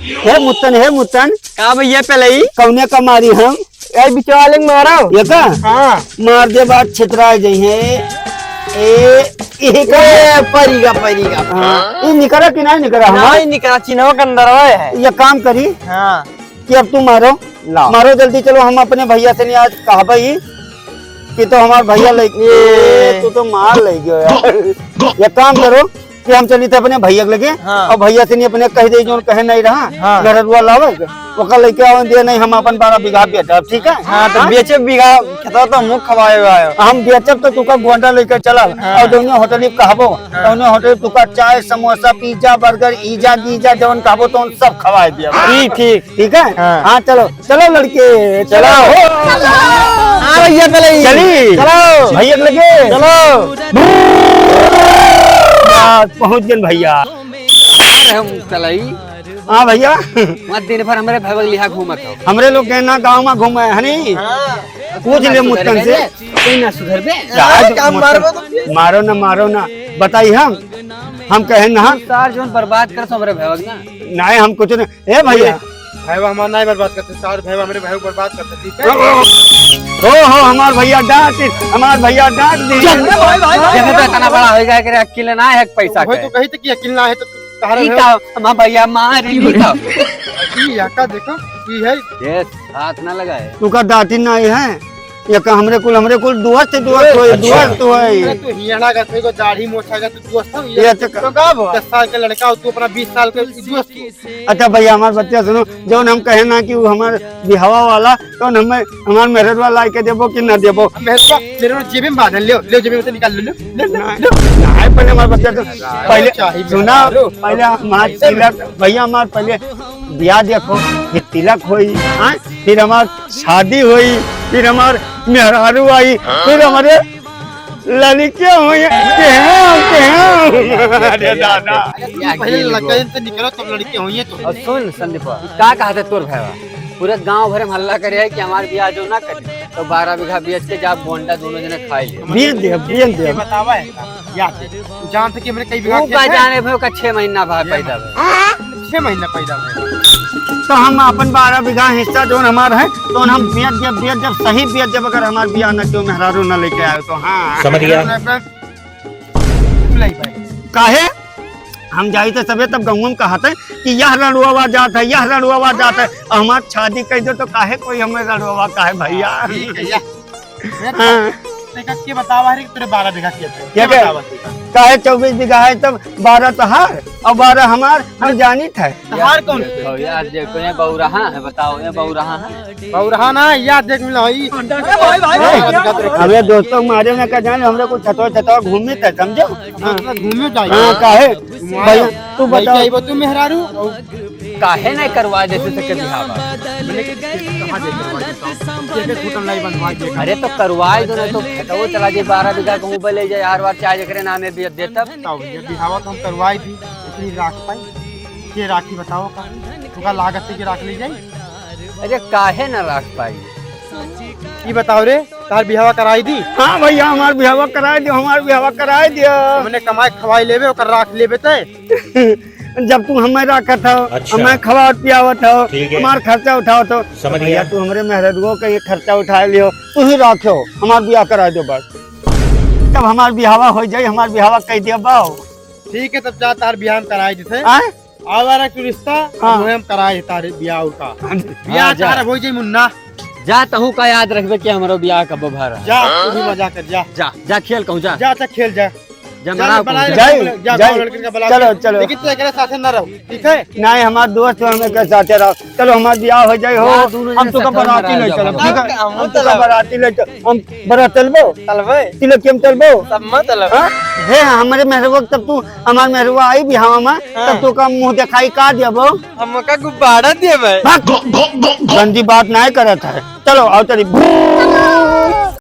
हे मुत्तन का भैया पहले ही कौने का मारी हम यार बिचवाले मारा ये का हाँ मार दे बात छितरा जाइ है परिगा हाँ ये निकला कि नहीं निकला हमारा नहीं निकला चिन्ह के अंदर है ये काम करी हाँ कि अब तू मारो मारो जल्दी चलो हम अपने भैया से नहीं आज कहा भाई कि तो हमारे भैया लेके तू तो मार ले गयो यार ये काम करो कि हम चली थे अपने भैया लगे हाँ। और भैया से नहीं अपने कह दे जो कहे नहीं रहा हाँ। घरवा लावे ओकर लेके आओ दे नहीं हम अपन 12 बीघा बेचब ठीक है हाँ तो बेचे बीघा खेतवा तो मुख खवाए हुआ है हम बेचब तो तुका गोंडा लेकर चलब और दोनों होटल कहबो दोनों होटल तुका चाय समोसा पिज्जा बर्गर ईजा गीजा जवन कहबो तो सब खवाए दिया ठीक ठीक ठीक है हाँ। हाँ चलो चलो लड़के चलो हाँ भैया पहले ही चली चलो भैया लगे चलो पहुँच गए भैया हम पहले ही हाँ भैया मत दिन भर हमारे भैया लिहा घूमत हो हमरे लोग कहना गाँव में घूमे है नहीं पूछ ले मुत्तन से कोई ना सुधर बे मारो ना बताई हम कहे ना सार जोन बर्बाद कर हमारे भैया ना नहीं हम कुछ नहीं ए भैया भाई हमारा नहीं बर्बाद करते सारे भाई हमारे भाई बर्बाद करते ठीक है हो हमार भैया डांट दी देखो तो इतना बड़ा हो गया कि अकेले ना है पैसा भाई तो कही थे कि अकेला है तो कहा ठीक रहे है हम भैया मार ही था ये याका देखो ये है ये हाथ ना लगाए तू का डांटी नहीं है ये का हमरे कुल दुआर से दुआर तो है तू हियाना का थे को दाढ़ी मोछा का तू दोस्त हो ये अच्छा तो का 10 साल का लड़का हो तू अपना 20 साल का दोस्त अच्छा भैया हमारे बच्चा सुनो जौन हम कहे ना कि वो हमारे बिहावा वाला तो हमें हमारे मेहरत वाला के देबो कि ना देबो मेरे जेब में बांध ले जेब में से निकाल ले नहीं पहले हमारे बच्चा पहले सुना पहले हमारे तिलक भैया हमारे पहले ब्याह देखो फिर तिलक हुई फिर हमारी शादी हुई फिर हमारे मेहरारू आई फिर हमारे लड़के हुई अरे दादा पहले लड़का से निकलो तब लड़के हुई तो और सुन संदीप का कहते तोर भैया पूरे गांव भरे में हल्ला करे है कि हमारे ब्याह जो ना करे तो 12 बीघा बेच के जा बोंडा दोनों जने खाए ले बियन दे बतावा है याद है जानते कि मेरे कई बीघा का जाने भैया का 6 महीना भाई पैदा 6 महीना पैदा हुआ तो हम अपन 12 बीघा हिस्सा जो हमारा है तो हम बियत जब सही बियत जब अगर हमारे बियाह न क्यों मेहरारू न लेके आए तो हाँ समझ गया काहे हम जाई थे सबे तब गाँव में कहते कि यह रणुआ जात है हमार शादी कर दो तो काहे कोई हमें रणुआ काहे भैया के बतावा है तेरे 12 बीघा क्या काहे 24 बीघा है तब 12 तो हार और 12 हमार हम जानी थे हार कौन यार देखो ये बहुरहा है बताओ ये बहुरहा है बहुरहा ना याद देख मिला होई हमें दोस्तों मारे में का जाने हमरे को छतवा घूमे थे समझो घूमे जाई हां काहे भैया तू बता जाइबो तू मेहरारू काहे नहीं करवा देते थे बिहावा अरे तो करवाए दो नहीं तो खेतों चला जाए 12 बीघा कहूँ बोले जाए हर बार चाय करे नामे देता बिहावा तो हम करवाई थी इतनी राख पाई के राखी बताओ का तुका लागत से राख ली जाए अरे काहे ना रख पाई ये बताओ रे तार बिहावा कराई दी हाँ भैया हमार बिहावा कराए दियो हमने कमाई खवाई लेबे ओकर राख लेबे ते जब तू हमें रखत हो अच्छा। हमें खवात पियावत हो ठीक है। हमार खर्चा उठावत हो समझ भैया गया। तू हमरे मेहरदुओ का ये खर्चा उठा लियो तू ही रखो हमार बियाह करा दो बस तब हमार बिहावा हो जाए हमार बिहावा कह दिया बाओ ठीक है तब जा तार बिहान कराई जैसे आए आवारा के रिश्ता हाँ। हम कराए तारे बियाह का बियाह जा। तारा हो जाए मुन्ना जा तहू का याद रखबे कि हमारो ब्याह कब भर जा तू भी मजा कर जा जा खेल कहूँ जा जा तक खेल जा जमरा चलो लेकिन तू एकरा साथे ना रहो ठीक है नहीं हमारे दोस्त हमें के साथ रहो चलो हमारा बियाह हो जाए हो हम तो बराती ले चलो ठीक है हम तो बराती ले हम बरात चलबो तलबे तिलक केम चलबो सब मत तलब हे हमारे मेहरवा तब तू हमार मेहरवा आई बिहावा में तब तू का मुंह दिखाई का देबो हमका गुब्बारा देबे गंदी बात नहीं करत है चलो आओ चली